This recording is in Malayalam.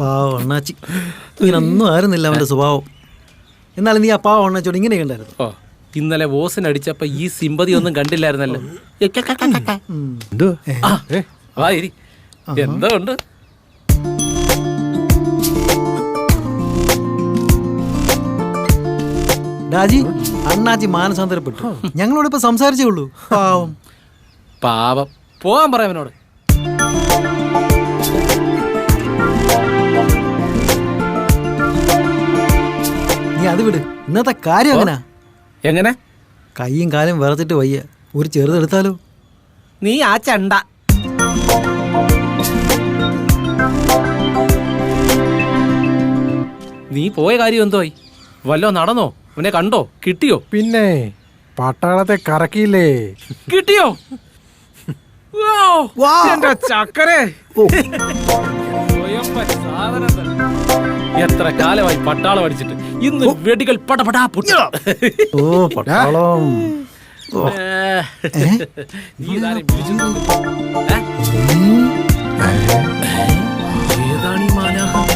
പാവം അണ്ണാച്ചി, ഇങ്ങനൊന്നും ആയിരുന്നില്ല അവൻ്റെ സ്വഭാവം. എന്നാലും നീ ആ പാവം അണ്ണാച്ചോട് ഇങ്ങനെയൊക്കെ ഉണ്ടായിരുന്നു. ഓ, ഇന്നലെ ബോസിനടിച്ചപ്പോ ഈ സിമ്പതി ഒന്നും കണ്ടില്ലായിരുന്നല്ലോ. എന്തോ ഉണ്ട്. രാജി, അണ്ണാച്ചി മാനസാന്തരപ്പെട്ടു. ഞങ്ങളോട് ഇപ്പൊ സംസാരിച്ചേ ഉള്ളൂ. പാവം പാവം. പോവാൻ പറയാനോട്. നീ അത് വിട്. ഇന്നത്തെ കാര്യം എങ്ങനാ? എങ്ങനെ? കൈയും കാലും വിറച്ചിട്ട് വയ്യ. ഒരു ചെറുതെടുത്താലോ? നീ ആ ചണ്ട. നീ പോയ കാര്യം എന്തോയി? വല്ലോ നടന്നോ? അവനെ കണ്ടോ? കിട്ടിയോ? പിന്നെ പട്ടാളത്തെ കറക്കിയില്ലേ? കിട്ടിയോ? എന്റെ ചക്കരെ, എത്ര കാലമായി പട്ടാളം അടിച്ചിട്ട്. ഇന്ന് വെടികൾ പടപടാ പൊട്ടി. ഓ പട്ടാളം. ഏതാണീ മാനാഹം?